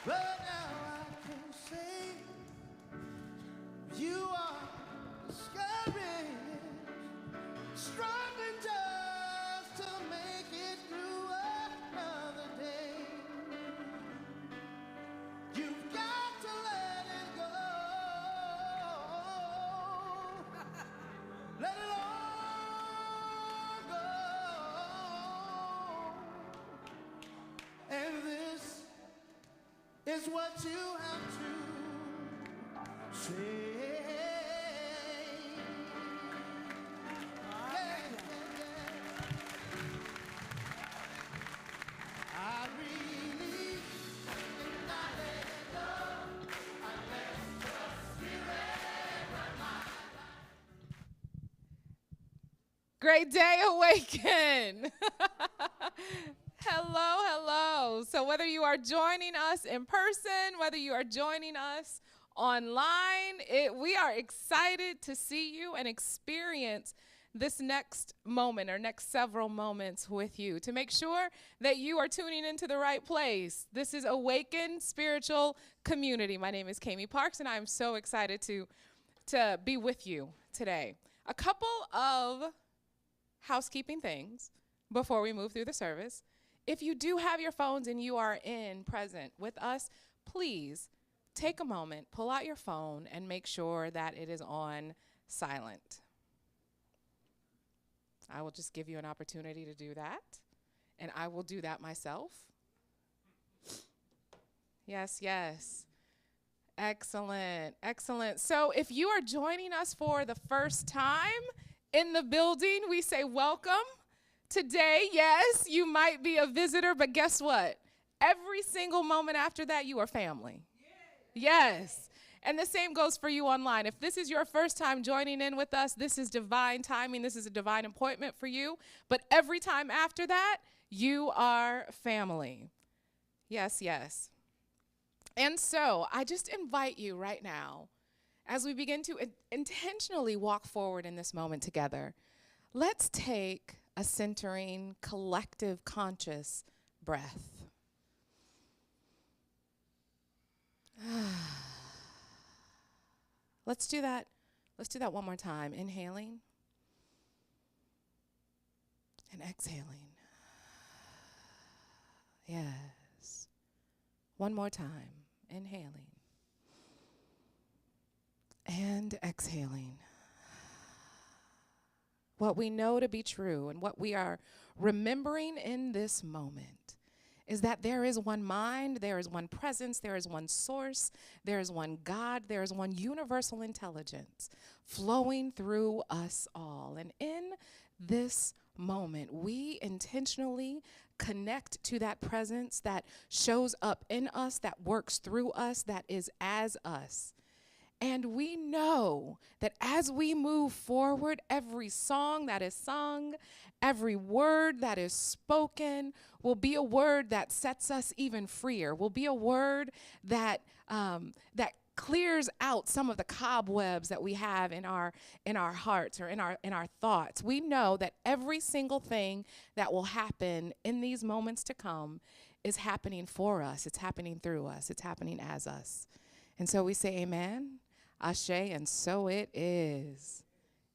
But now I can say you are discouraged, struggling just to make it through another day. You've got to let it go. Let it all go. And this is what you have to say. I really did not let it go. I let the spirit run my life. Great day, Awaken. Hello, hello. So whether you are joining us in person, whether you are joining us online, we are excited to see you and experience this next moment or next several moments with you to make sure that you are tuning into the right place. This is Awaken Spiritual Community. My name is Kami Parks, and I'm so excited to be with you today. A couple of housekeeping things before we move through the service. If you do have your phones and you are present with us, please take a moment, pull out your phone, and make sure that it is on silent. I will just give you an opportunity to do that, and I will do that myself. Yes, yes. Excellent, excellent. So if you are joining us for the first time in the building, we say welcome. Today, yes, you might be a visitor, but guess what? Every single moment after that, you are family. Yes. And the same goes for you online. If this is your first time joining in with us, this is divine timing. This is a divine appointment for you. But every time after that, you are family. Yes, yes. And so I just invite you right now, as we begin to intentionally walk forward in this moment together, let's take a centering, collective, conscious breath. Let's do that. Let's do that one more time. Inhaling and exhaling. Yes. One more time. Inhaling and exhaling. What we know to be true and what we are remembering in this moment is that there is one mind, there is one presence, there is one source, there is one God, there is one universal intelligence flowing through us all. And in this moment, we intentionally connect to that presence that shows up in us, that works through us, that is as us. And we know that as we move forward, every song that is sung, every word that is spoken will be a word that sets us even freer, will be a word that clears out some of the cobwebs that we have in our hearts or in our thoughts. We know that every single thing that will happen in these moments to come is happening for us. It's happening through us. It's happening as us. And so we say amen. Ashe, and so it is.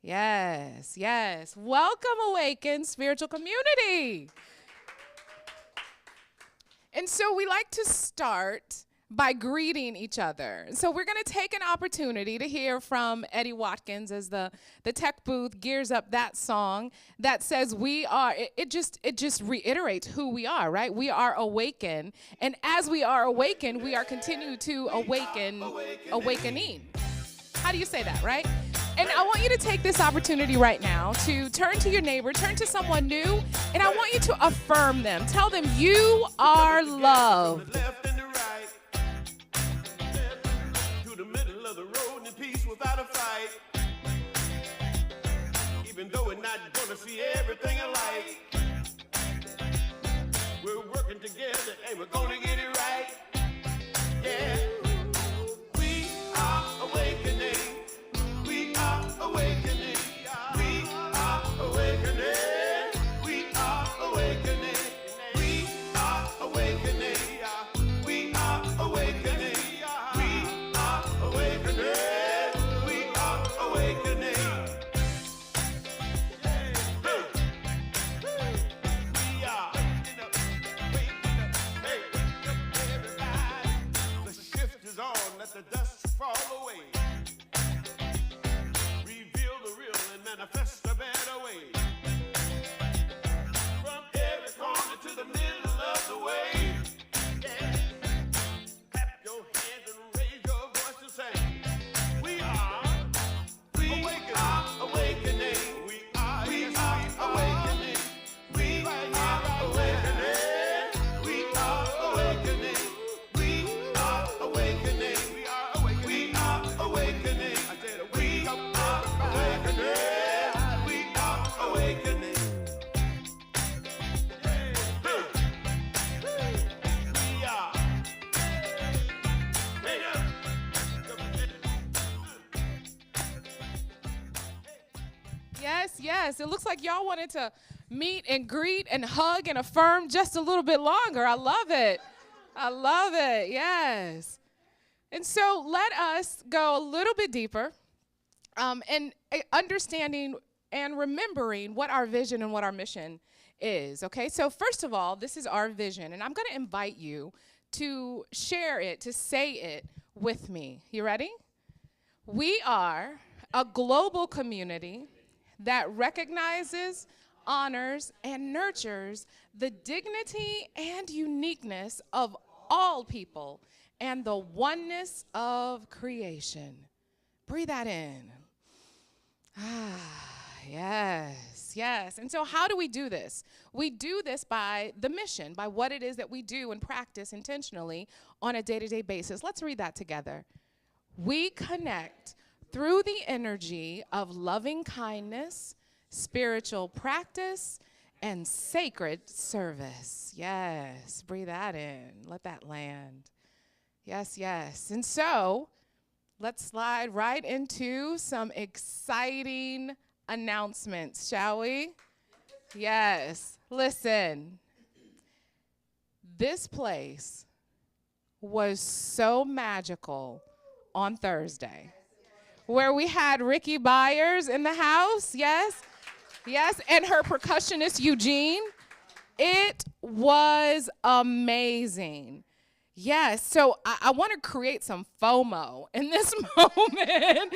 Yes, yes. Welcome, Awaken Spiritual Community. And so we like to start by greeting each other. So we're going to take an opportunity to hear from Eddie Watkins as the tech booth gears up that song that says we are, it just reiterates who we are, right? We are awakened. And as we are awakened, we are continuing to awakening. How do you say that, right? And I want you to take this opportunity right now to turn to your neighbor, turn to someone new, and I want you to affirm them. Tell them you are loved. Left and the right, to the middle of the road in peace without a fight. Even though we're not gonna see everything alike, we're working together and we're gonna get it right. Yeah. We are awakening. We are awakening. We are awakening. We are awakening. We are awakening. We are awakening. fall away. Reveal the real and manifest a better way. From every corner to the middle of the way. Yeah. Clap your hands and raise your voice and sing. We are awakening. We are awakening. We are awakening. We are awakening. We are awakening. We are awakening. We are awakening. I said we are awakening. We are awakening. We are. Yes, yes. It looks like y'all wanted to meet and greet and hug and affirm just a little bit longer. I love it. I love it. Yes. And so let us go a little bit deeper and understanding and remembering what our vision and what our mission is. Okay, so first of all, this is our vision, and I'm going to invite you to share it, to say it with me. You ready? We are a global community that recognizes, honors, and nurtures the dignity and uniqueness of all people and the oneness of creation. Breathe that in. Yes, yes. And so how do we do this? We do this by the mission, by what it is that we do and practice intentionally on a day-to-day basis. Let's read that together. We connect through the energy of loving kindness, spiritual practice, and sacred service. Yes, breathe that in. Let that land. Yes, yes. And so let's slide right into some exciting announcements, shall we? Yes. Listen, this place was so magical on Thursday, where we had Ricky Byers in the house, yes, yes, and her percussionist Eugene. It was amazing. Yes, so I want to create some FOMO in this moment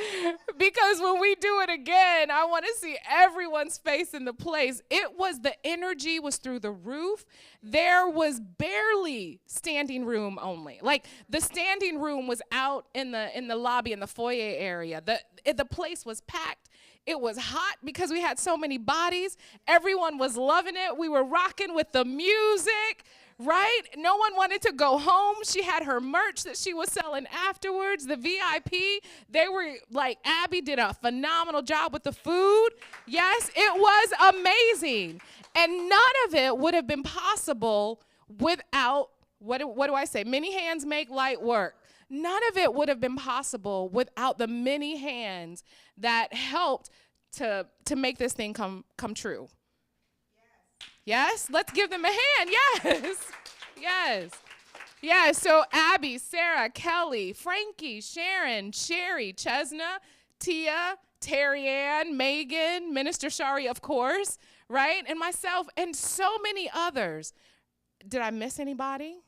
because when we do it again, I want to see everyone's face in the place. The energy was through the roof. There was barely standing room only. Like the standing room was out in the lobby, in the foyer area. The place was packed. It was hot because we had so many bodies. Everyone was loving it. We were rocking with the music. Right? No one wanted to go home. She had her merch that she was selling afterwards. The VIP, they were like, Abby did a phenomenal job with the food. Yes, it was amazing. And none of it would have been possible without, what do I say? Many hands make light work. None of it would have been possible without the many hands that helped to make this thing come true. Yes, let's give them a hand. Yes, yes. Yeah, so Abby, Sarah, Kelly, Frankie, Sharon, Sherry, Chesna, Tia, Terry Ann, Megan, Minister Shari, of course, right? And myself, and so many others. Did I miss anybody?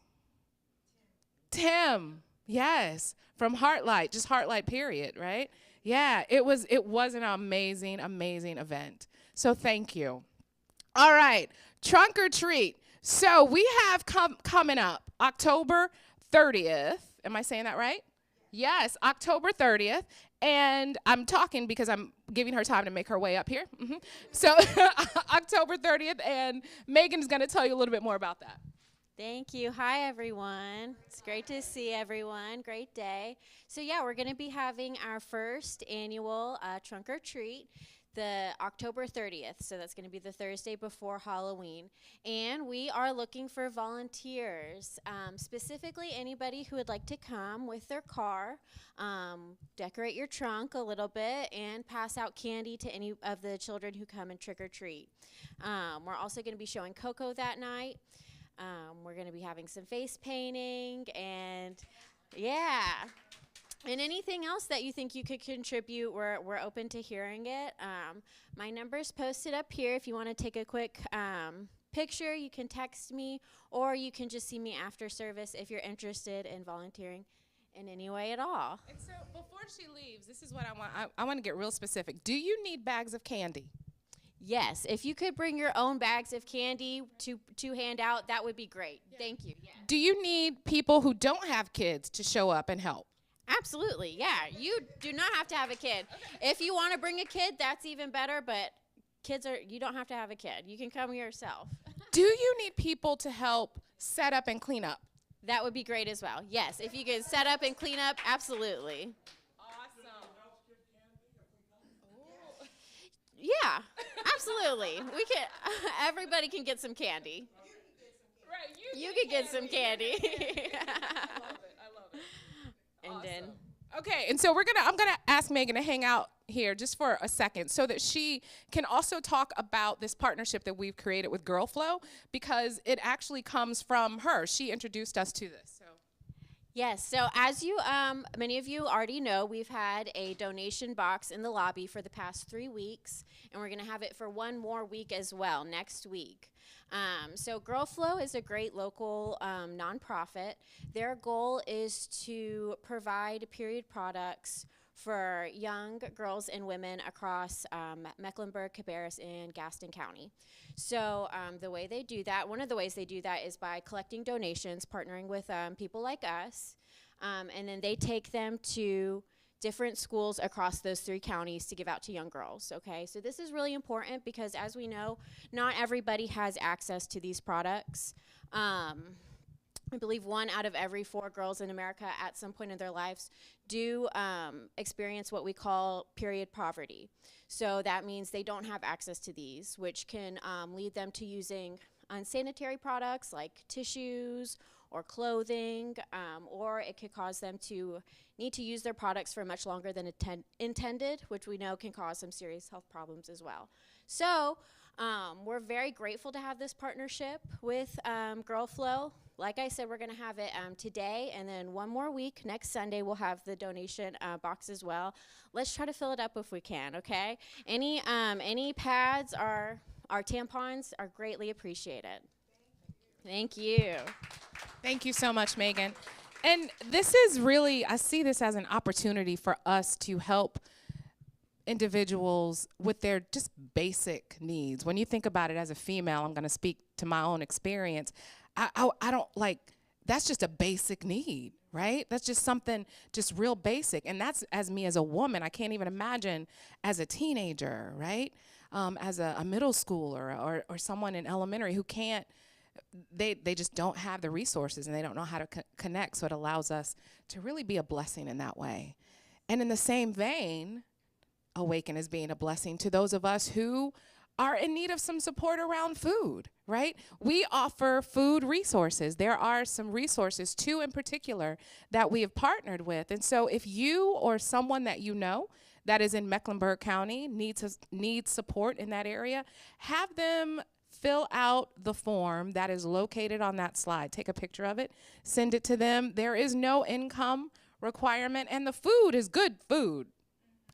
Tim, yes, from Heartlight, just Heartlight, period, right? Yeah, it was an amazing, amazing event. So thank you. All right, trunk or treat. So we have coming up October 30th. Am I saying that right? Yes, October 30th. And I'm talking because I'm giving her time to make her way up here. So October 30th, and Megan's going to tell you a little bit more about that. Thank you. Hi, everyone. It's great to see everyone. Great day. So, yeah, we're going to be having our first annual trunk or treat the October 30th. So that's going to be the Thursday before Halloween. And we are looking for volunteers, specifically anybody who would like to come with their car, decorate your trunk a little bit, and pass out candy to any of the children who come and trick or treat. We're also going to be showing Coco that night. We're going to be having some face painting and, yeah. And anything else that you think you could contribute, we're open to hearing it. My number's posted up here. If you want to take a quick picture, you can text me, or you can just see me after service if you're interested in volunteering in any way at all. And so before she leaves, this is what I want. I want to get real specific. Do you need bags of candy? Yes, if you could bring your own bags of candy to hand out, that would be great. Thank you. Yeah. Do you need people who don't have kids to show up and help? Absolutely, yeah. You do not have to have a kid. Okay. If you want to bring a kid, that's even better, but you don't have to have a kid. You can come yourself. Do you need people to help set up and clean up? That would be great as well. Yes, if you could set up and clean up, absolutely. Yeah, absolutely. We can. Everybody can get some candy. Right, you can get some candy. I love it. And awesome. then. Okay, and so I'm gonna ask Megan to hang out here just for a second so that she can also talk about this partnership that we've created with Girl Flow, because it actually comes from her. She introduced us to this. So. Yes, so as you, many of you already know, we've had a donation box in the lobby for the past 3 weeks, and we're gonna have it for one more week as well, next week. So Girl Flow is a great local nonprofit. Their goal is to provide period products for young girls and women across Mecklenburg, Cabarrus, and Gaston County. So the way they do that, one of the ways they do that is by collecting donations, partnering with people like us, and then they take them to different schools across those 3 counties to give out to young girls, okay? So this is really important because, as we know, not everybody has access to these products. I believe 1 out of every 4 girls in America at some point in their lives do experience what we call period poverty. So that means they don't have access to these, which can lead them to using unsanitary products like tissues or clothing, or it could cause them to need to use their products for much longer than intended, which we know can cause some serious health problems as well. So we're very grateful to have this partnership with Girl Flow. Like I said, we're going to have it today, and then one more week. Next Sunday, we'll have the donation box as well. Let's try to fill it up if we can, okay? Any pads or tampons are greatly appreciated. Thank you. Thank you so much, Megan. And this is really, I see this as an opportunity for us to help individuals with their just basic needs. When you think about it as a female, I'm going to speak to my own experience. I don't like, that's just a basic need, right? That's just something just real basic. And that's, as me as a woman, I can't even imagine as a teenager, right? As a middle schooler or someone in elementary who can't, they just don't have the resources and they don't know how to connect. So it allows us to really be a blessing in that way. And in the same vein, Awaken is being a blessing to those of us who are in need of some support around food, right? We offer food resources. There are some resources, 2 in particular, that we have partnered with. And so if you or someone that you know that is in Mecklenburg County needs support in that area, have them fill out the form that is located on that slide. Take a picture of it, send it to them. There is no income requirement, and the food is good food.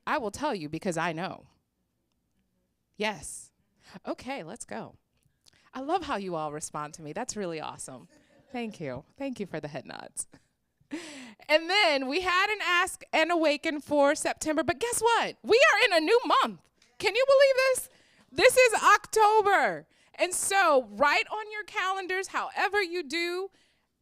I will tell you because I know. Yes. Okay, let's go. I love how you all respond to me. That's really awesome. Thank you. Thank you for the head nods. And then we had an Ask and Awaken for September, but guess what? We are in a new month. Can you believe this? This is October. And so write on your calendars, however you do,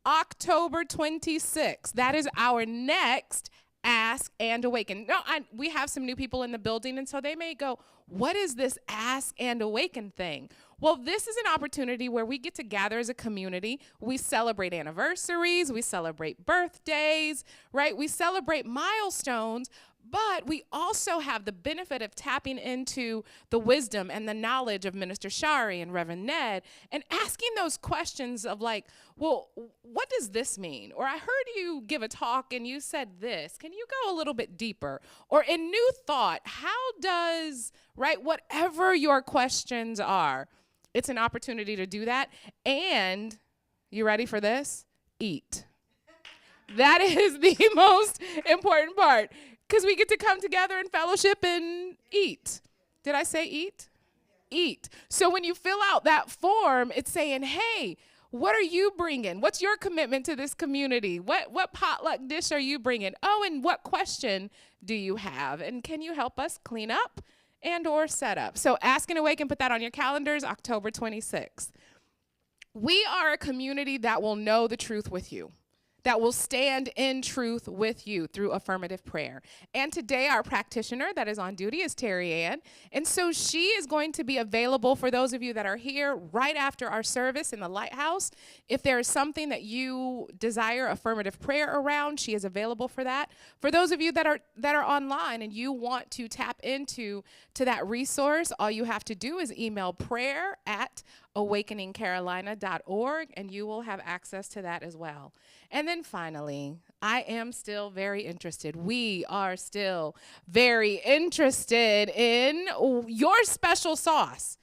October 26th. That is our next Ask and Awaken. Now, we have some new people in the building, and so they may go, what is this Ask and Awaken thing? Well, this is an opportunity where we get to gather as a community. We celebrate anniversaries, we celebrate birthdays, right? We celebrate milestones, but we also have the benefit of tapping into the wisdom and the knowledge of Minister Shari and Reverend Ned and asking those questions of like, well, what does this mean? Or I heard you give a talk and you said this. Can you go a little bit deeper? Or in New Thought, how does, right, whatever your questions are, it's an opportunity to do that. And you ready for this? Eat. That is the most important part. Because we get to come together in fellowship and eat. Did I say eat? Eat. So when you fill out that form, it's saying, hey, What are you bringing? What's your commitment to this community? What potluck dish are you bringing? Oh, and what question do you have? And can you help us clean up and or set up? So Ask and Awaken, put that on your calendars, October 26th. We are a community that will know the truth with you, that will stand in truth with you through affirmative prayer. And today our practitioner that is on duty is Terry Ann. And so she is going to be available for those of you that are here right after our service in the Lighthouse. If there is something that you desire affirmative prayer around, she is available for that. For those of you that are online and you want to tap into that resource, all you have to do is email prayer@awakeningcarolina.org and you will have access to that as well. And then finally, I am still very interested. We are still very interested in your special sauce.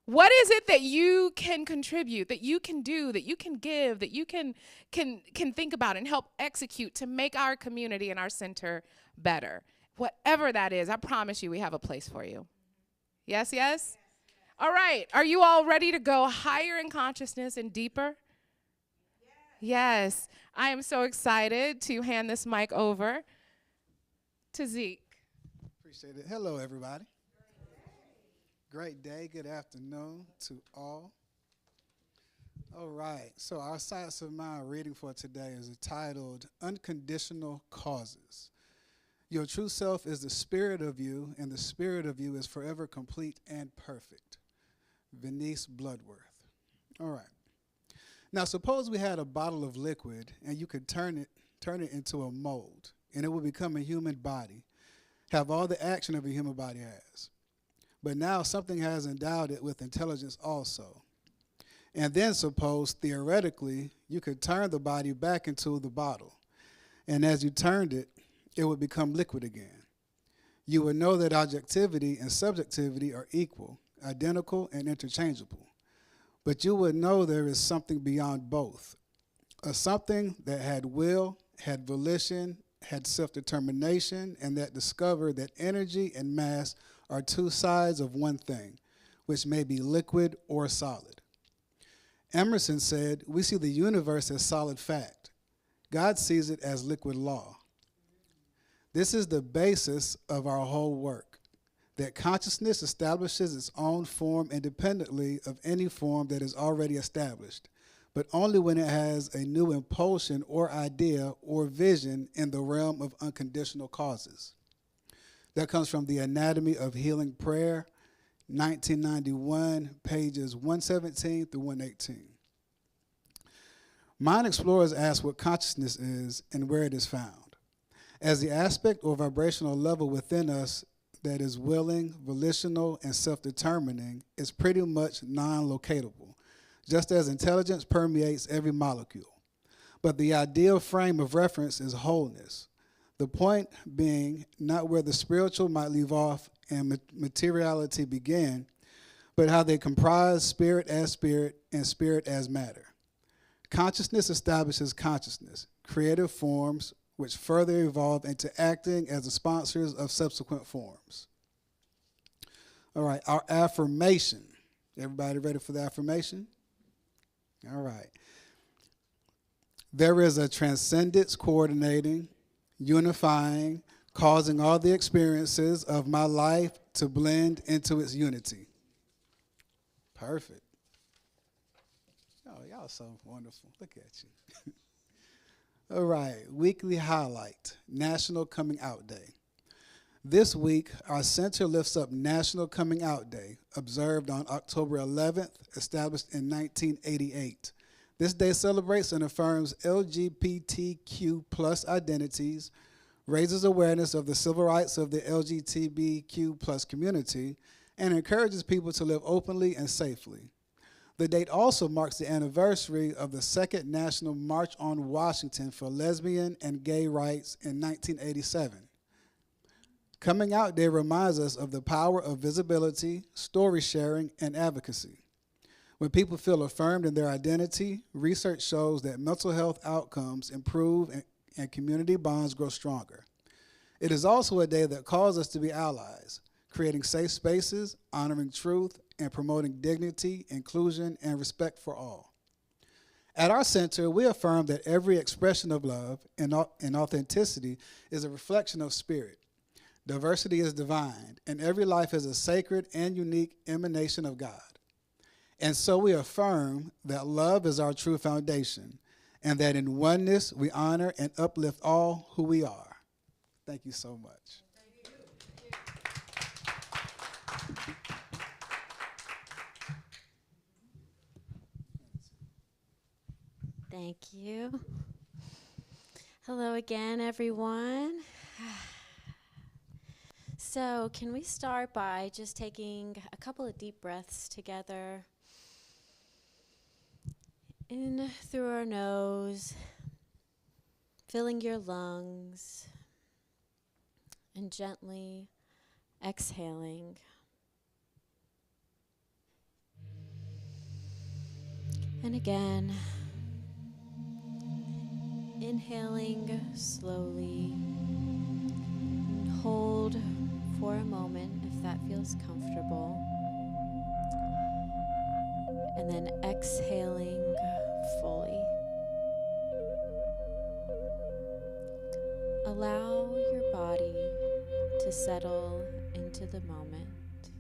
What is it that you can contribute, that you can do, that you can give, that you can think about and help execute to make our community and our center better? Whatever that is, I promise you we have a place for you. Yes, yes? All right. Are you all ready to go higher in consciousness and deeper? Yes. I am so excited to hand this mic over to Zeke. Appreciate it. Hello, everybody. Great day. Good afternoon to all. All right. So our Science of Mind reading for today is entitled Unconditional Causes. Your true self is the spirit of you, and the spirit of you is forever complete and perfect. Venice Bloodworth. All right. Now, suppose we had a bottle of liquid, and you could turn it into a mold, and it would become a human body, have all the action of a human body has. But now something has endowed it with intelligence also. And then suppose, theoretically, you could turn the body back into the bottle, and as you turned it, it would become liquid again. You would know that objectivity and subjectivity are equal, identical, and interchangeable. But you would know there is something beyond both, a something that had will, had volition, had self-determination, and that discovered that energy and mass are two sides of one thing, which may be liquid or solid. Emerson said, "We see the universe as solid fact. God sees it as liquid law." This is the basis of our whole work, that consciousness establishes its own form independently of any form that is already established, but only when it has a new impulsion or idea or vision in the realm of unconditional causes. That comes from The Anatomy of Healing Prayer, 1991, pages 117 through 118. Mind explorers ask what consciousness is and where it is found. As the aspect or vibrational level within us that is willing, volitional, and self-determining is pretty much non-locatable, just as intelligence permeates every molecule. But the ideal frame of reference is wholeness. The point being not where the spiritual might leave off and materiality begin, but how they comprise spirit as spirit and spirit as matter. Consciousness establishes consciousness, creative forms, which further evolve into acting as the sponsors of subsequent forms. All right, our affirmation. Everybody ready for the affirmation? All right. There is a transcendence coordinating, unifying, causing all the experiences of my life to blend into its unity. Perfect. Oh, y'all so wonderful. Look at you. All right, weekly highlight, National Coming Out Day. This week, our center lifts up National Coming Out Day, observed on October 11th, established in 1988. This day celebrates and affirms LGBTQ plus identities, raises awareness of the civil rights of the LGBTQ plus community, and encourages people to live openly and safely. The date also marks the anniversary of the Second National March on Washington for lesbian and gay rights in 1987. Coming Out Day reminds us of the power of visibility, story sharing, and advocacy. When people feel affirmed in their identity, research shows that mental health outcomes improve and community bonds grow stronger. It is also a day that calls us to be allies, creating safe spaces, honoring truth, and promoting dignity, inclusion, and respect for all. At our center, we affirm that every expression of love and authenticity is a reflection of spirit. Diversity is divine, and every life is a sacred and unique emanation of God. And so we affirm that love is our true foundation, and that in oneness we honor and uplift all who we are. Thank you so much. Thank you. Hello again, everyone. So, can we start by just taking a couple of deep breaths together? In through our nose, filling your lungs, and gently exhaling. And again, inhaling slowly. Hold for a moment if that feels comfortable. And then exhaling fully. Allow your body to settle into the moment.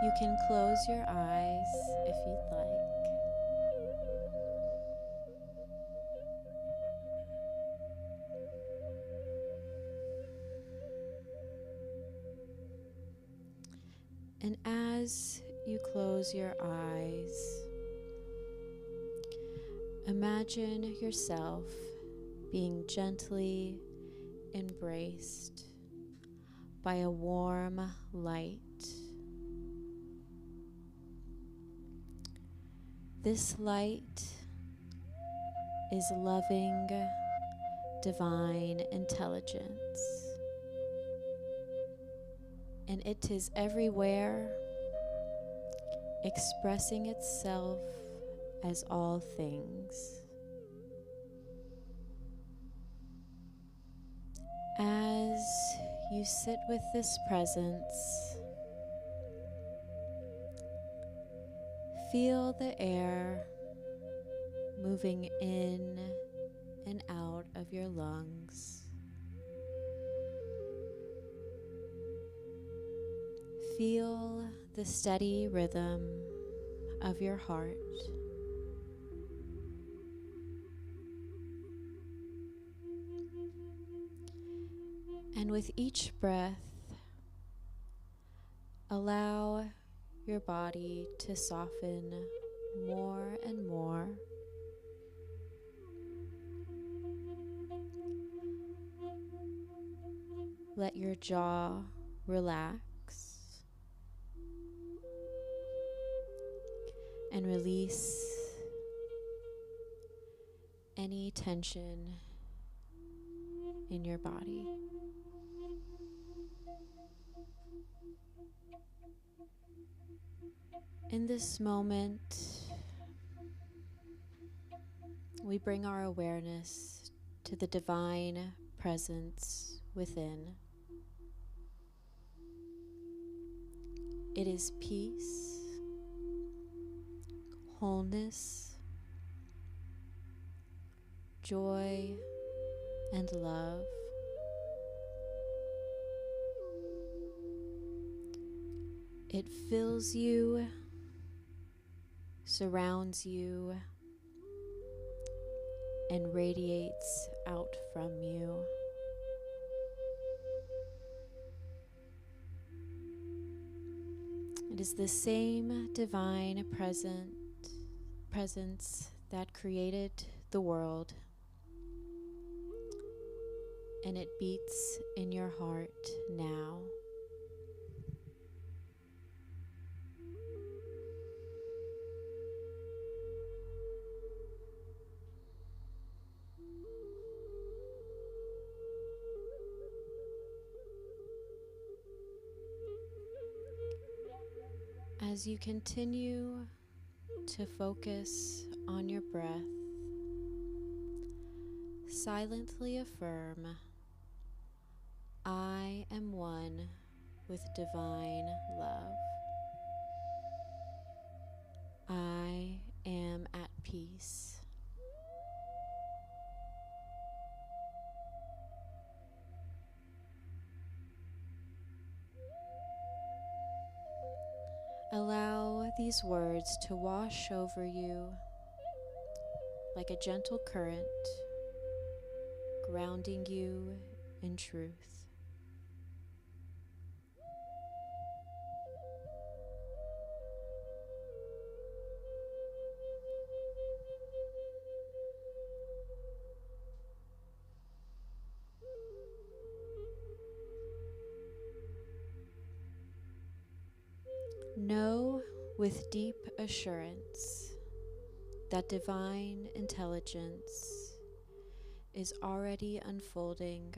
You can close your eyes if you'd like. And as you close your eyes, imagine yourself being gently embraced by a warm light. This light is loving, divine intelligence. And it is everywhere, expressing itself as all things. As you sit with this presence, feel the air moving in and out of your lungs. Feel the steady rhythm of your heart. And with each breath, allow your body to soften more and more. Let your jaw relax. And release any tension in your body. In this moment, we bring our awareness to the divine presence within. It is peace, wholeness, joy, and love. It fills you, surrounds you, and radiates out from you. It is the same divine presence that created the world, and it beats in your heart now. As you continue to focus on your breath, silently affirm, I am one with divine love. I am at peace. Allow these words to wash over you like a gentle current, grounding you in truth. Know with deep assurance that divine intelligence is already unfolding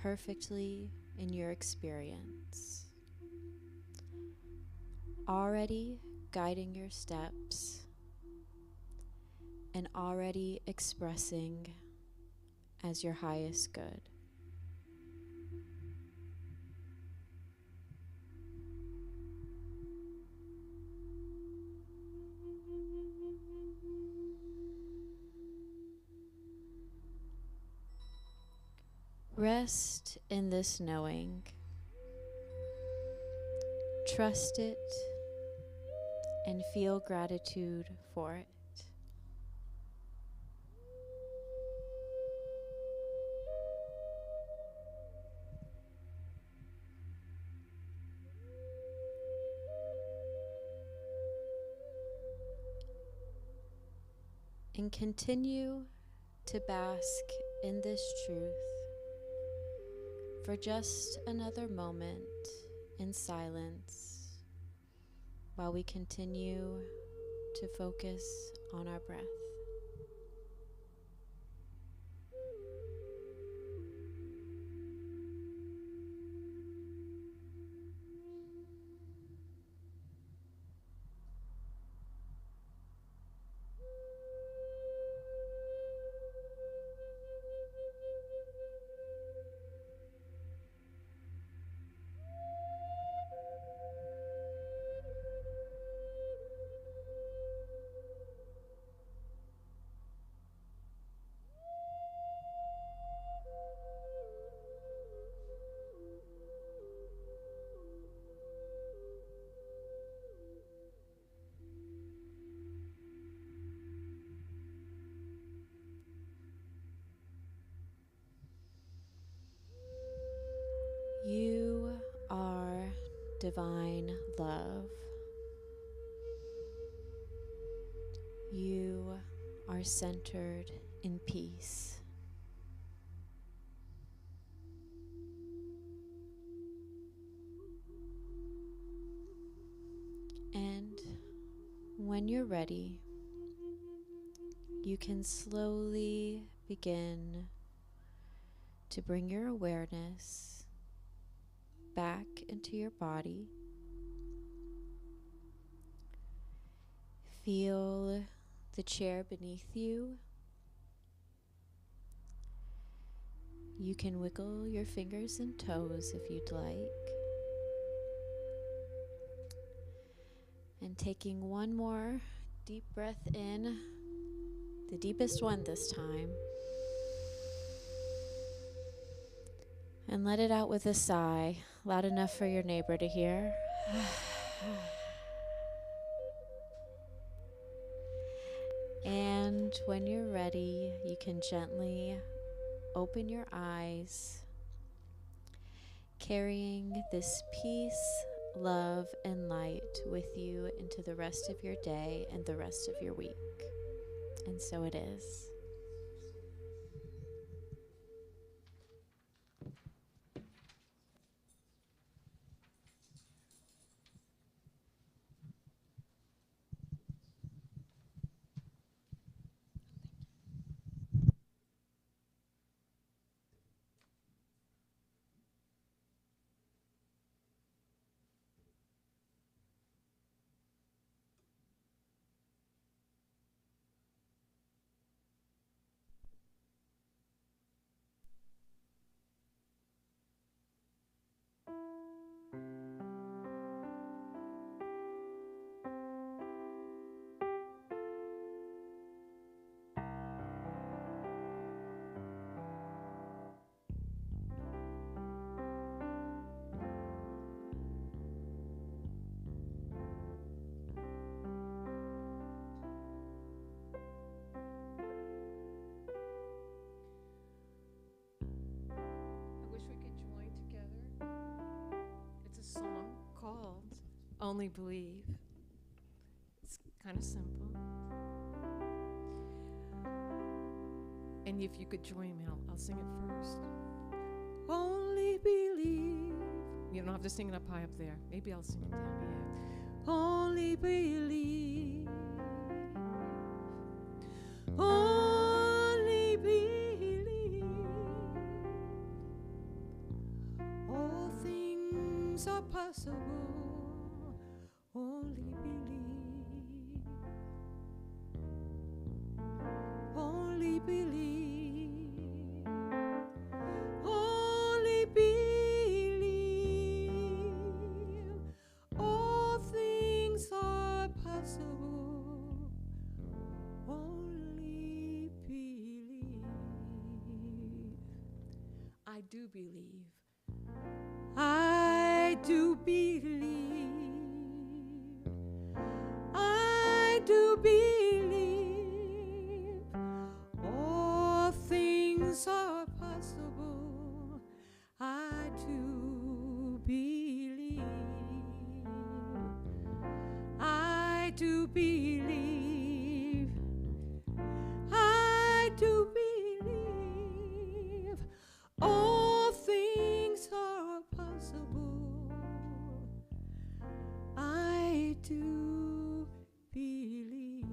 perfectly in your experience, already guiding your steps and already expressing as your highest good. Rest in this knowing. Trust it and feel gratitude for it. And continue to bask in this truth for just another moment in silence while we continue to focus on our breath. You are divine love. You are centered in peace. And when you're ready, you can slowly begin to bring your awareness back into your body. Feel the chair beneath you. You can wiggle your fingers and toes if you'd like. And taking one more deep breath in, the deepest one this time. And let it out with a sigh, loud enough for your neighbor to hear. And when you're ready, you can gently open your eyes, carrying this peace, love, and light with you into the rest of your day and the rest of your week. And so it is. only believe. It's kind of simple. And if you could join me, I'll sing it first. Only believe. You don't have to sing it up high up there. Maybe I'll sing it down here. Only believe. Only believe. All things are possible. Only believe. Only believe. Only believe. All things are possible. Only believe. I do believe. I do believe. I do believe. All things are possible. I do believe. I do believe. I do believe. All things are possible. I do believe.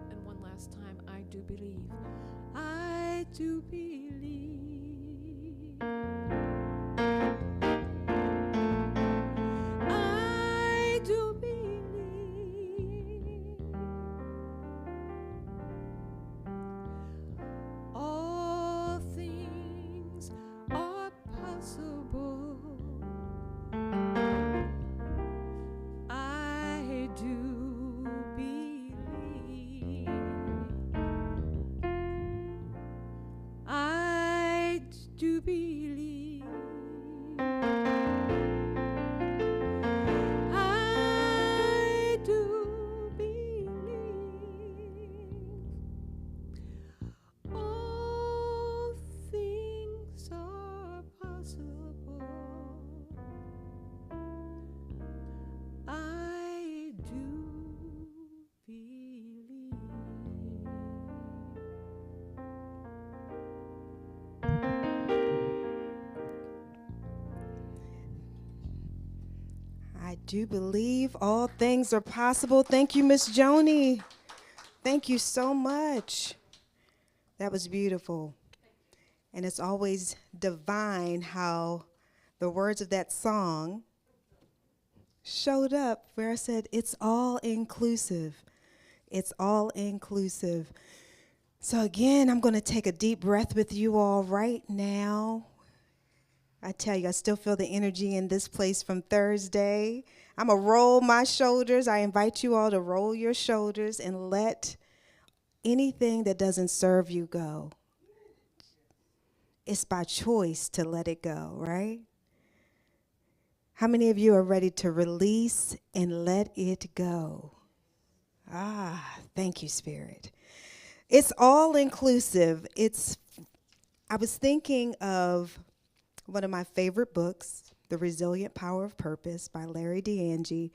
And one last time, I do believe. I do believe. I do believe. All things are possible. I do believe. I do believe. I do believe. All things are possible. I do believe. I do believe all things are possible. Thank you, Miss Joni. Thank you so much. That was beautiful. And it's always divine how the words of that song showed up where I said, it's all inclusive. It's all inclusive. So again, I'm going to take a deep breath with you all right now. I tell you, I still feel the energy in this place from Thursday. I'm going to roll my shoulders. I invite you all to roll your shoulders and let anything that doesn't serve you go. It's by choice to let it go, right? How many of you are ready to release and let it go? Ah, thank you, Spirit. It's all inclusive. I was thinking of one of my favorite books, The Resilient Power of Purpose by Larry DeAngie.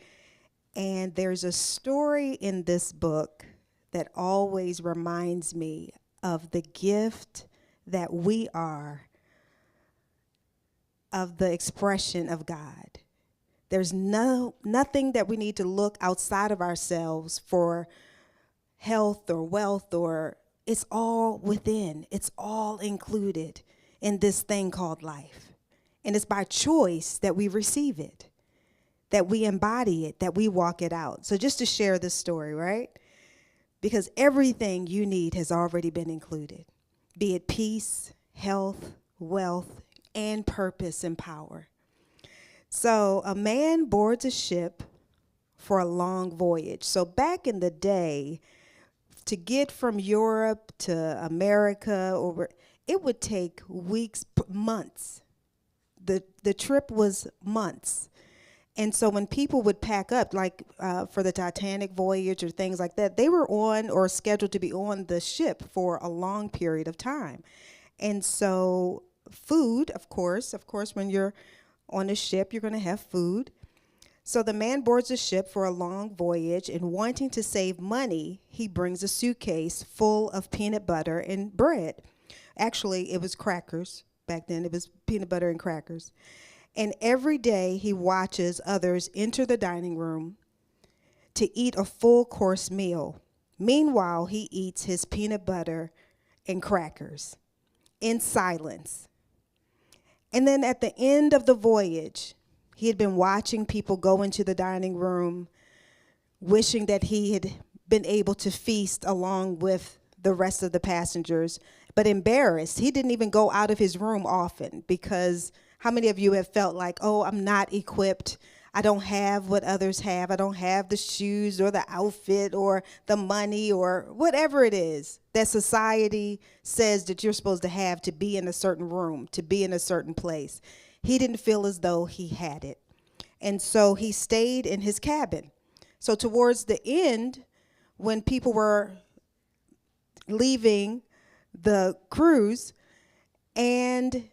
And there's a story in this book that always reminds me of the gift that we are of the expression of God. There's nothing that we need to look outside of ourselves for health or wealth, or it's all within. It's all included in this thing called life. And it's by choice that we receive it, that we embody it, that we walk it out. So just to share this story, right? Because everything you need has already been included, be it peace, health, wealth, and purpose and power. So a man boards a ship for a long voyage. So back in the day, to get from Europe to America, it would take weeks, months. The trip was months. And so when people would pack up, like for the Titanic voyage or things like that, they were on or scheduled to be on the ship for a long period of time. And so food, of course, when you're on a ship, you're going to have food. So the man boards a ship for a long voyage, and wanting to save money, he brings a suitcase full of peanut butter and bread. Actually, it was crackers. Back then, it was peanut butter and crackers. And every day he watches others enter the dining room to eat a full course meal. Meanwhile, he eats his peanut butter and crackers in silence. And then at the end of the voyage, he had been watching people go into the dining room, wishing that he had been able to feast along with the rest of the passengers, but embarrassed. He didn't even go out of his room often, because how many of you have felt like, oh, I'm not equipped. I don't have what others have. I don't have the shoes or the outfit or the money or whatever it is that society says that you're supposed to have to be in a certain room, to be in a certain place. He didn't feel as though he had it. And so he stayed in his cabin. So towards the end, when people were leaving the cruise and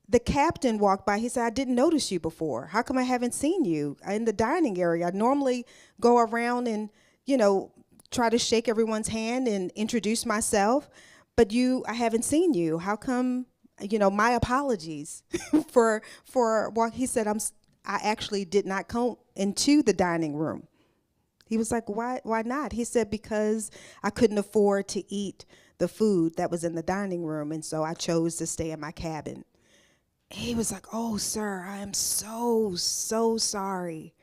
the captain walked by, he said, I didn't notice you before. How come I haven't seen you in the dining area? I normally go around and, try to shake everyone's hand and introduce myself, but I haven't seen you. How come, my apologies for walk. He said, I actually did not come into the dining room. He was like, why not? He said, because I couldn't afford to eat the food that was in the dining room, and so I chose to stay in my cabin. He was like, oh, sir, I am so sorry.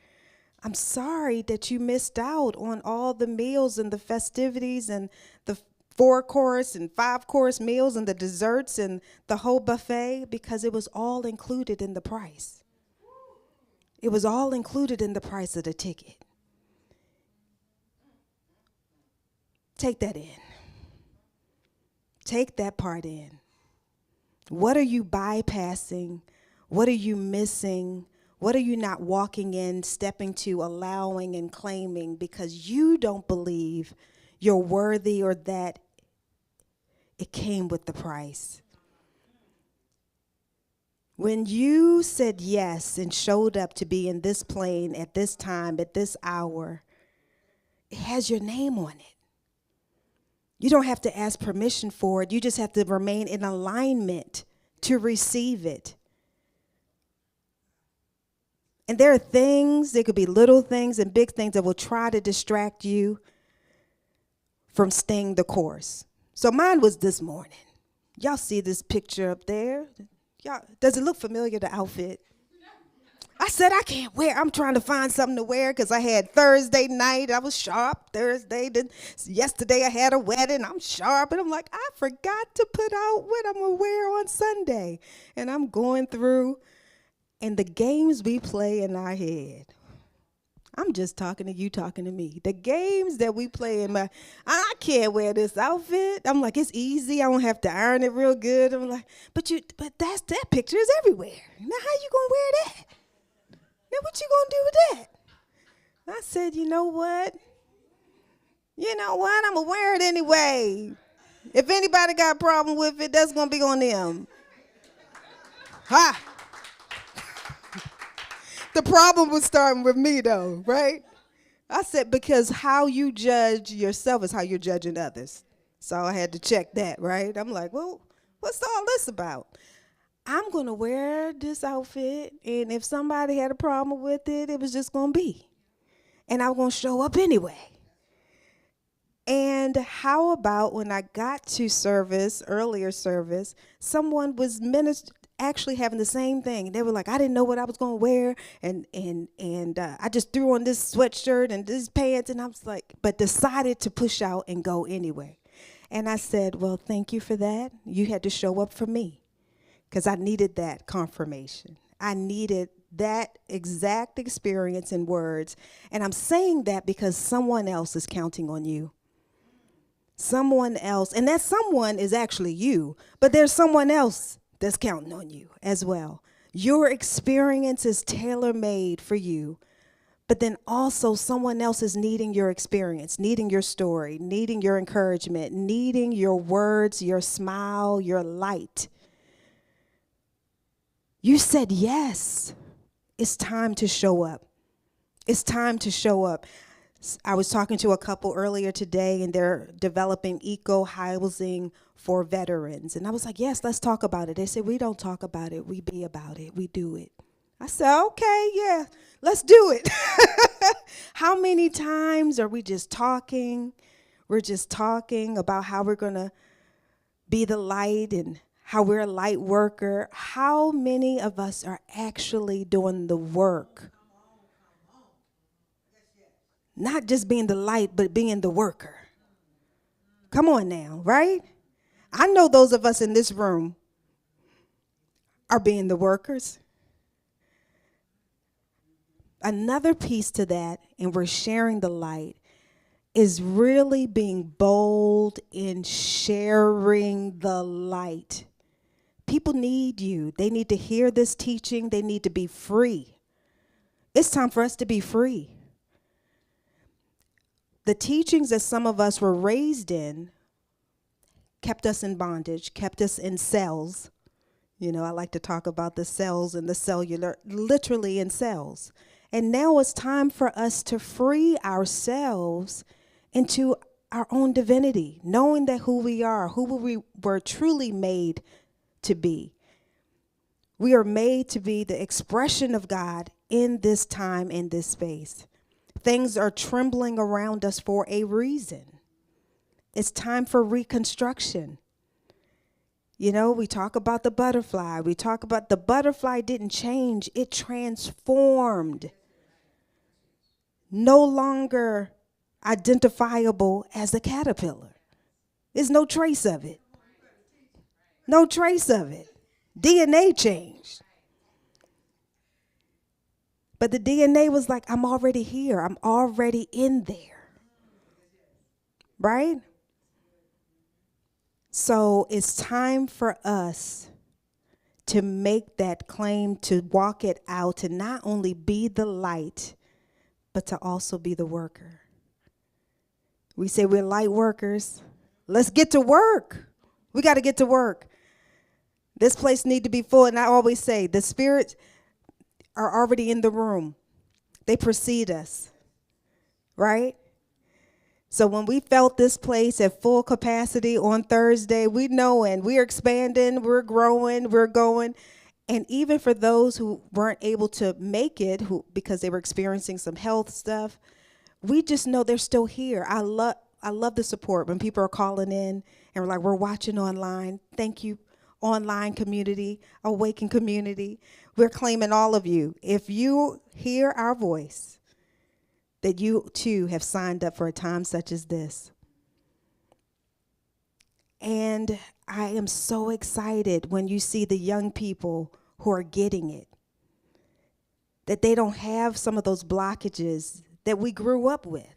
I'm sorry that you missed out on all the meals and the festivities and the 4-course and 5-course meals and the desserts and the whole buffet, because it was all included in the price. It was all included in the price of the ticket. Take that in. Take that part in. What are you bypassing? What are you missing? What are you not walking in, stepping to, allowing, and claiming because you don't believe you're worthy or that it came with the price? When you said yes and showed up to be in this plane at this time, at this hour, it has your name on it. You don't have to ask permission for it. You just have to remain in alignment to receive it. And there are things, there could be little things and big things that will try to distract you from staying the course. So mine was this morning. Y'all see this picture up there? Y'all, does it look familiar, the outfit? I said, I can't wear. I'm trying to find something to wear because I had Thursday night. I was sharp. Thursday. Then yesterday I had a wedding. I'm sharp. And I'm like, I forgot to put out what I'm going to wear on Sunday. And I'm going through. And the games we play in our head. I'm just talking to you, talking to me. The games that we play I can't wear this outfit. I'm like, it's easy. I don't have to iron it real good. I'm like, but that picture is everywhere. Now how you going to wear that? Now what you gonna do with that? I said, you know what? I'm gonna wear it anyway. If anybody got a problem with it, that's gonna be on them. Ha! The problem was starting with me though, right? I said, because how you judge yourself is how you're judging others. So I had to check that, right? I'm like, well, what's all this about? I'm going to wear this outfit, and if somebody had a problem with it, it was just going to be. And I was going to show up anyway. And how about when I got to earlier service, someone was actually having the same thing. They were like, I didn't know what I was going to wear, and I just threw on this sweatshirt and these pants, and I was like, but decided to push out and go anyway. And I said, well, thank you for that. You had to show up for me. Because I needed that confirmation. I needed that exact experience in words. And I'm saying that because someone else is counting on you. Someone else. And that someone is actually you. But there's someone else that's counting on you as well. Your experience is tailor-made for you, but then also someone else is needing your experience, needing your story, needing your encouragement, needing your words, your smile, your light. You said yes. It's time to show up. It's time to show up. I was talking to a couple earlier today, and they're developing eco-housing for veterans. And I was like, yes, let's talk about it. They said, we don't talk about it. We be about it. We do it. I said, okay, yeah, let's do it. How many times are we just talking? We're just talking about how we're going to be the light and how we're a light worker. How many of us are actually doing the work? Not just being the light, but being the worker. Come on now, right? I know those of us in this room are being the workers. Another piece to that, and we're sharing the light, is really being bold in sharing the light. People need you. They need to hear this teaching. They need to be free. It's time for us to be free. The teachings that some of us were raised in kept us in bondage, kept us in cells. You know, I like to talk about the cells and the cellular, literally in cells. And now it's time for us to free ourselves into our own divinity, knowing that who we are, who we were truly made to be. We are made to be the expression of God in this time, in this space. Things are trembling around us for a reason. It's time for reconstruction. You know, we talk about the butterfly. We talk about the butterfly didn't change. It transformed. No longer identifiable as a caterpillar. There's no trace of it. No trace of it. DNA changed. But the DNA was like, I'm already here. I'm already in there. Right? So it's time for us to make that claim, to walk it out, to not only be the light, but to also be the worker. We say we're light workers. Let's get to work. We got to get to work. This place need to be full. And I always say the spirits are already in the room. They precede us, right? So when we felt this place at full capacity on Thursday, we know, and we're expanding, we're growing, we're going. And even for those who weren't able to make it, because they were experiencing some health stuff, we just know they're still here. I love the support when people are calling in and we're like, we're watching online. Thank you, online community, Awaken community. We're claiming all of you. If you hear our voice, that you too have signed up for a time such as this. And I am so excited when you see the young people who are getting it, that they don't have some of those blockages that we grew up with.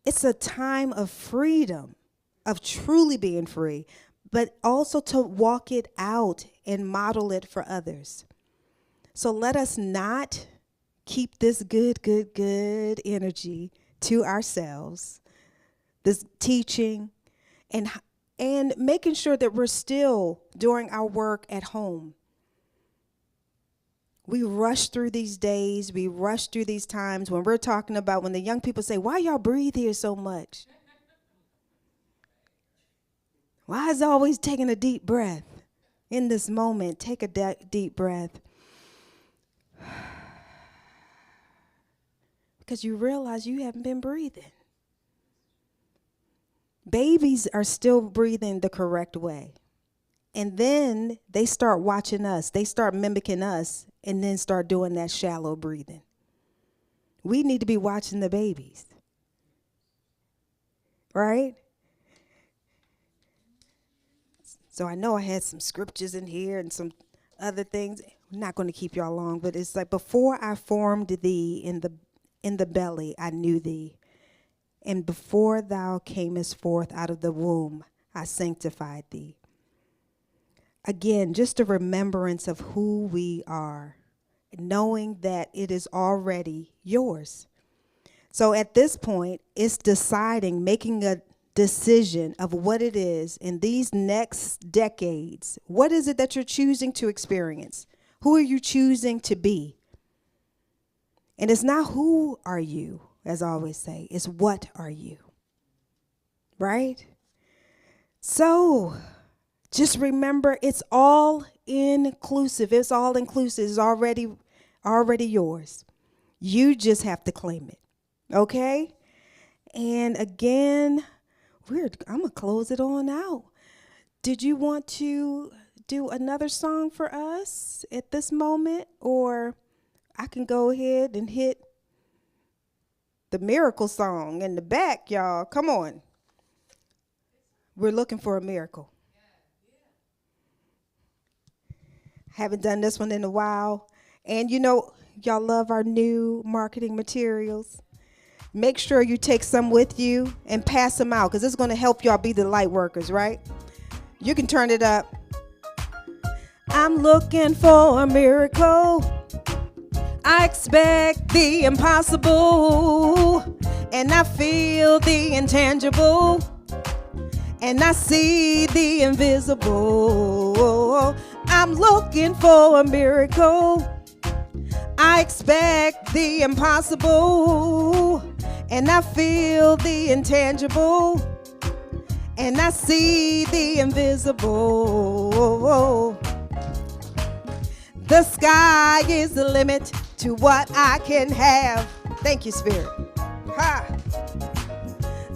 It's a time of freedom, of truly being free, but also to walk it out and model it for others. So let us not keep this good energy to ourselves, this teaching, and making sure that we're still doing our work at home. We rush through these days, we rush through these times when we're talking about when the young people say, why y'all breathe here so much? Why is always taking a deep breath? In this moment, take a deep breath. Because you realize you haven't been breathing. Babies are still breathing the correct way. And then they start watching us. They start mimicking us and then start doing that shallow breathing. We need to be watching the babies. Right? So I know I had some scriptures in here and some other things. I'm not going to keep y'all long, but it's like, before I formed thee in the belly, I knew thee. And before thou camest forth out of the womb, I sanctified thee. again, just a remembrance of who we are, knowing that it is already yours. So at this point, it's deciding, making a decision of what it is in these next decades. What is it that you're choosing to experience? Who are you choosing to be? And it's not who are you, as I always say, it's what are you, right? So just remember, it's all inclusive. It's all inclusive. It's already yours. You just have to claim it, okay? And again, I'm going to close it on out. Did you want to do another song for us at this moment? Or I can go ahead and hit the miracle song in the back, y'all. Come on. We're looking for a miracle. Haven't done this one in a while. And you know, y'all love our new marketing materials. Make sure you take some with you and pass them out, because it's going to help y'all be the light workers, right? You can turn it up. I'm looking for a miracle. I expect the impossible, and I feel the intangible, and I see the invisible. I'm looking for a miracle. I expect the impossible, and I feel the intangible, and I see the invisible. The sky is the limit to what I can have. Thank you, Spirit. Ha.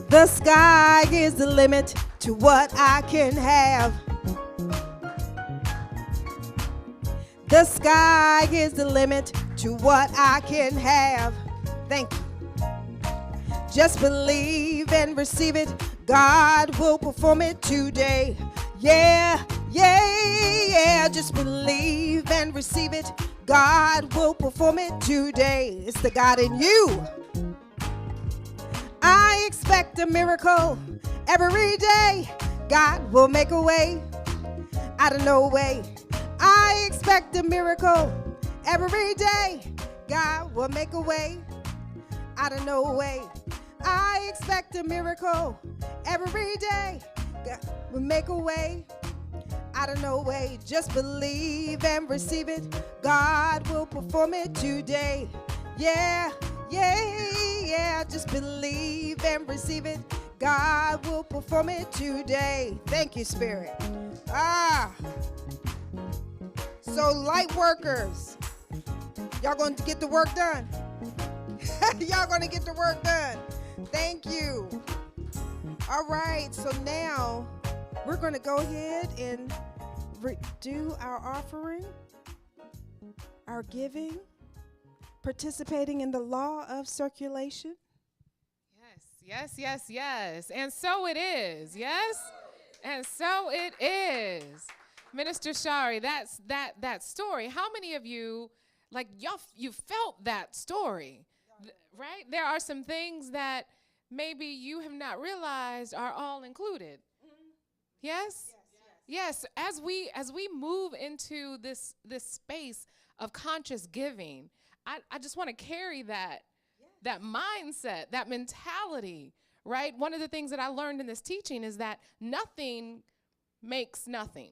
The sky is the limit to what I can have. The sky is the limit to what I can have. Thank you. Just believe and receive it. God will perform it today. Yeah, yeah, yeah. Just believe and receive it. God will perform it today. It's the God in you. I expect a miracle every day. God will make a way out of no way. I expect a miracle every day. God will make a way out of no way. I expect a miracle every day. God will make a way out of no way. Just believe and receive it. God will perform it today. Yeah, yeah, yeah. Just believe and receive it. God will perform it today. Thank you, Spirit. So light workers, y'all going to get the work done. Y'all going to get the work done. Thank you. All right, so now we're going to go ahead and do our offering, our giving, participating in the law of circulation. Yes, yes, yes, yes. And so it is. Yes? And so it is. Minister Shari, that's that story. How many of you, like, you felt that story, right? There are some things that maybe you have not realized are all included. Yes? Yes. As we move into this space of conscious giving, I just want to carry that mindset, that mentality, right? One of the things that I learned in this teaching is that nothing makes nothing.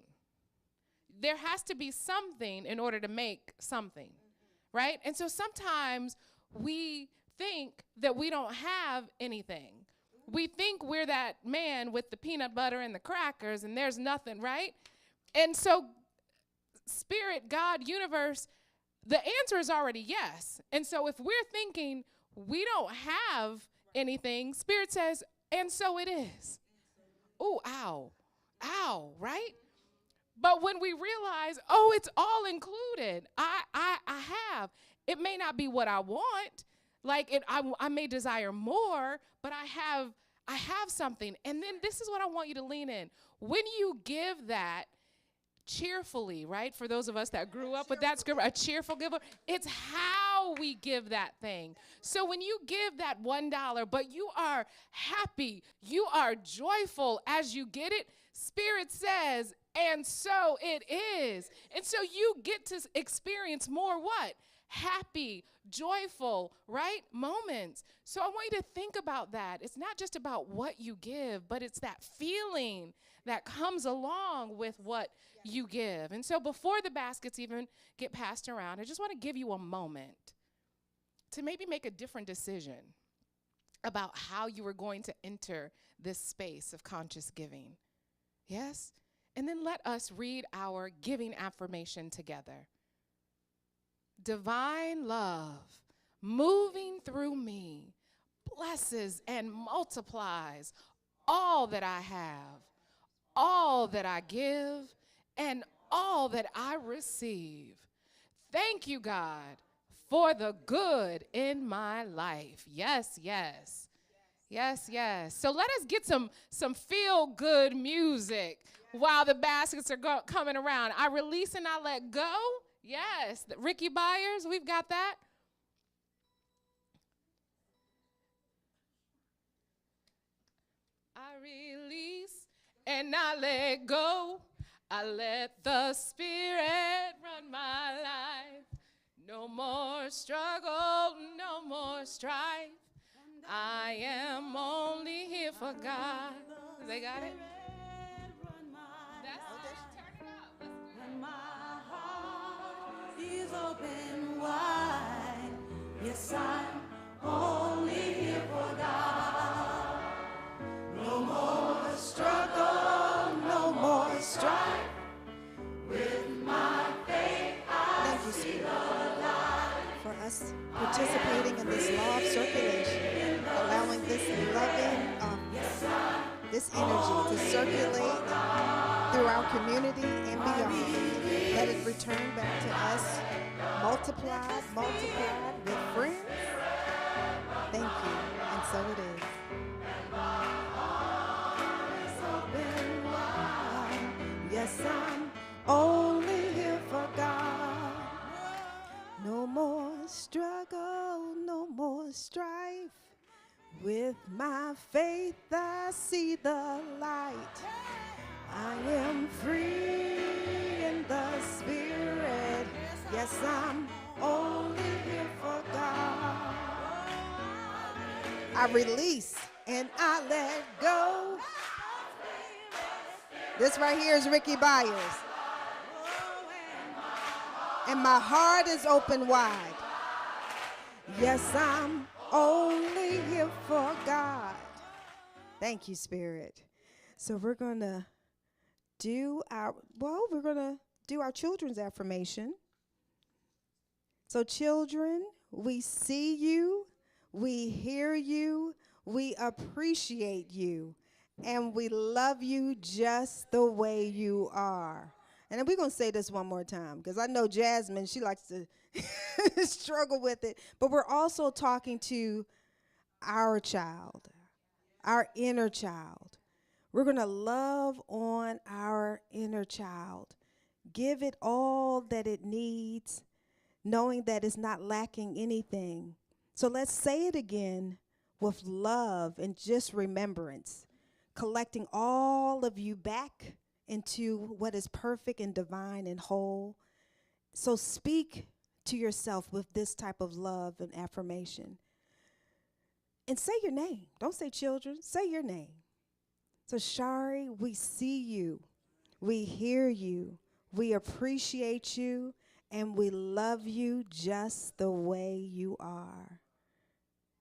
There has to be something in order to make something, right? And so sometimes we think that we don't have anything. We think we're that man with the peanut butter and the crackers and there's nothing, right? And so Spirit, God, universe, the answer is already yes. And so if we're thinking we don't have anything, Spirit says, and so it is. Ooh, ow, right? But when we realize, oh, it's all included, I have. It may not be what I want. Like I may desire more, but I have something. And then this is what I want you to lean in. When you give that cheerfully, right? For those of us that grew up with that scripture, a cheerful giver, it's how we give that thing. So when you give that $1, but you are happy, you are joyful as you get it, Spirit says, And so it is. And so you get to experience more what? Happy, joyful, right? Moments. So I want you to think about that. It's not just about what you give, but it's that feeling that comes along with what you give. And so before the baskets even get passed around, I just want to give you a moment to maybe make a different decision about how you are going to enter this space of conscious giving. Yes? And then let us read our giving affirmation together. Divine love moving through me blesses and multiplies all that I have, all that I give, and all that I receive. Thank you, God, for the good in my life. Yes, yes. Yes, yes. So let us get some feel-good music while the baskets are coming around. I release and I let go. Yes. Ricky Byers, we've got that. I release and I let go. I let the Spirit run my life. No more struggle, no more strife. I am only here for God. They got it? That's turn it up. And my heart is open wide. Yes, I'm only here for God. No more struggle, no more strife. With my faith, I see the light. For us participating in this law of circulation, allowing this loving, this energy to circulate through our community and beyond. Let it return back to us, multiplied with friends. Thank you, and so it is. Yes, I'm only here for God. No more struggle, no more strife. With my faith, I see the light. I am free in the Spirit. Yes, I'm only here for God. I release and I let go. This right here is Ricky Byers. And my heart is open wide. Yes, I'm only here for God. Thank you, Spirit. So we're going to do our children's affirmation. So children, we see you, we hear you, we appreciate you, and we love you just the way you are. And then we're going to say this one more time, because I know Jasmine, she likes to struggle with it. But we're also talking to our child, our inner child. We're going to love on our inner child, give it all that it needs, knowing that it's not lacking anything. So let's say it again with love and just remembrance, collecting all of you back into what is perfect and divine and whole. So speak to yourself with this type of love and affirmation. And say your name. Don't say children. Say your name. So Shari, we see you. We hear you. We appreciate you. And we love you just the way you are.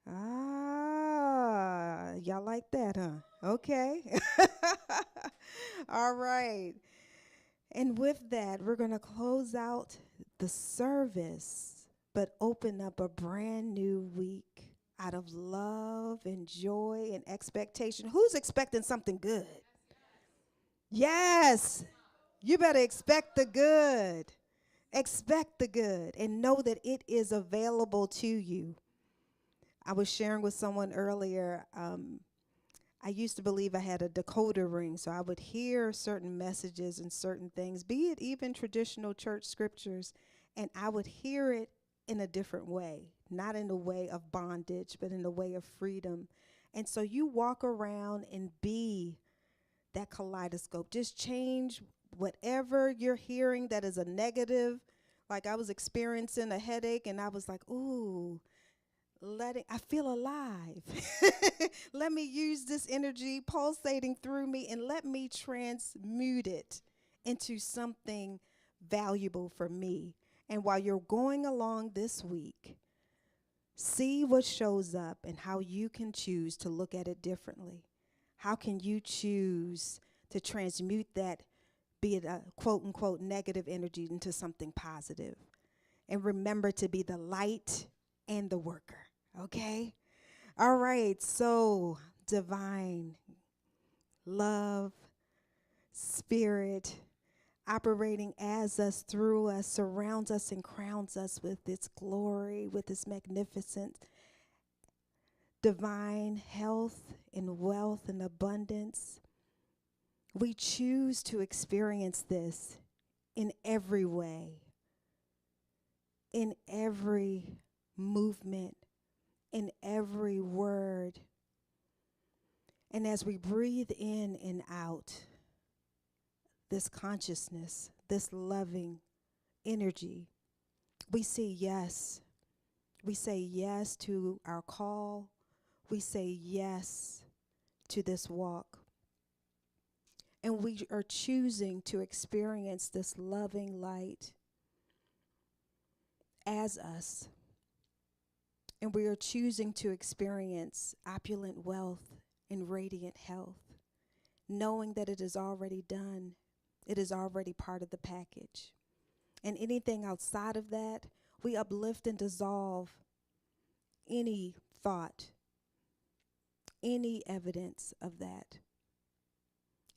Ah, y'all like that, huh? Okay. All right. And with that, we're going to close out the service, but open up a brand new week out of love and joy and expectation. Who's expecting something good? Yes. You better expect the good. Expect the good and know that it is available to you. I was sharing with someone earlier, I used to believe I had a decoder ring, so I would hear certain messages and certain things, be it even traditional church scriptures, and I would hear it in a different way, not in the way of bondage, but in the way of freedom. And so you walk around and be that kaleidoscope. Just change whatever you're hearing that is a negative, like I was experiencing a headache and I was like, ooh, I feel alive. Let me use this energy pulsating through me and let me transmute it into something valuable for me. And while you're going along this week, see what shows up and how you can choose to look at it differently. How can you choose to transmute that, be it a quote unquote negative energy, into something positive? And remember to be the light and the worker, okay? All right, so divine love, spirit, operating as us, through us, surrounds us and crowns us with its glory, with its magnificence, divine health and wealth and abundance. We choose to experience this in every way, in every movement, in every word. And as we breathe in and out this consciousness, this loving energy, we say yes. We say yes to our call. We say yes to this walk. And we are choosing to experience this loving light as us. And we are choosing to experience opulent wealth and radiant health, knowing that it is already done. It is already part of the package. And anything outside of that, we uplift and dissolve any thought, any evidence of that.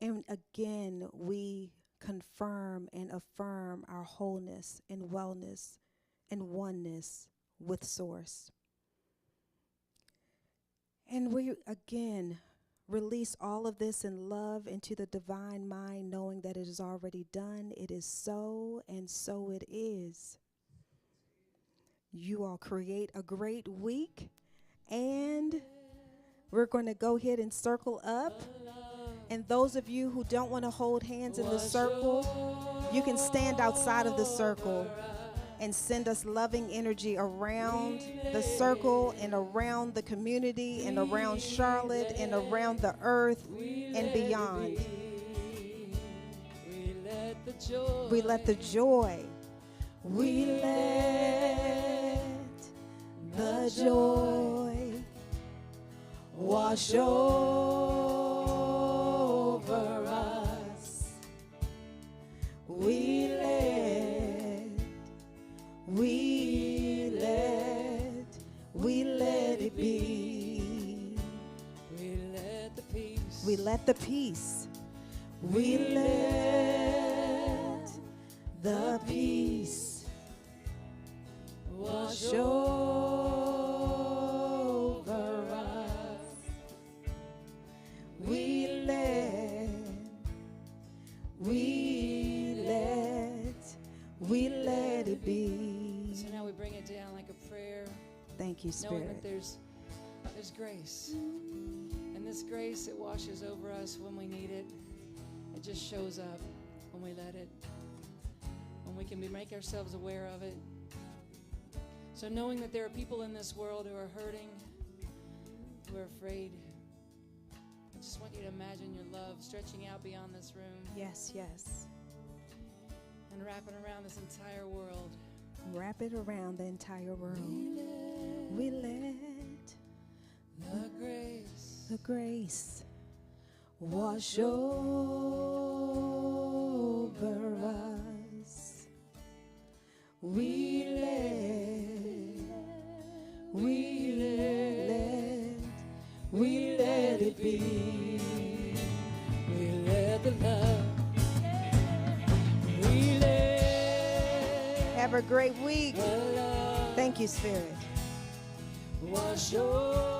And again, we confirm and affirm our wholeness and wellness and oneness with Source. And we, again, release all of this in love into the divine mind, knowing that it is already done. It is so, and so it is. You all create a great week, and we're going to go ahead and circle up. And those of you who don't want to hold hands in the circle, you can stand outside of the circle and send us loving energy around the circle and around the community and around Charlotte and around the earth and beyond. We let the joy, we let the joy wash over us. We let it be. We let the peace. We let the peace wash over us. We let it be. So now we bring it down like a prayer. Thank you, Knowing Spirit. that there's grace. And this grace, it washes over us when we need it. It just shows up when we let it. When we can make ourselves aware of it. So knowing that there are people in this world who are hurting, who are afraid, I just want you to imagine your love stretching out beyond this room. Yes, yes. And wrapping around this entire world. Wrap it around the entire world. We let the grace wash over us. We let it be. We let the love. We let Have a great week. the love Thank you, Spirit. wash over.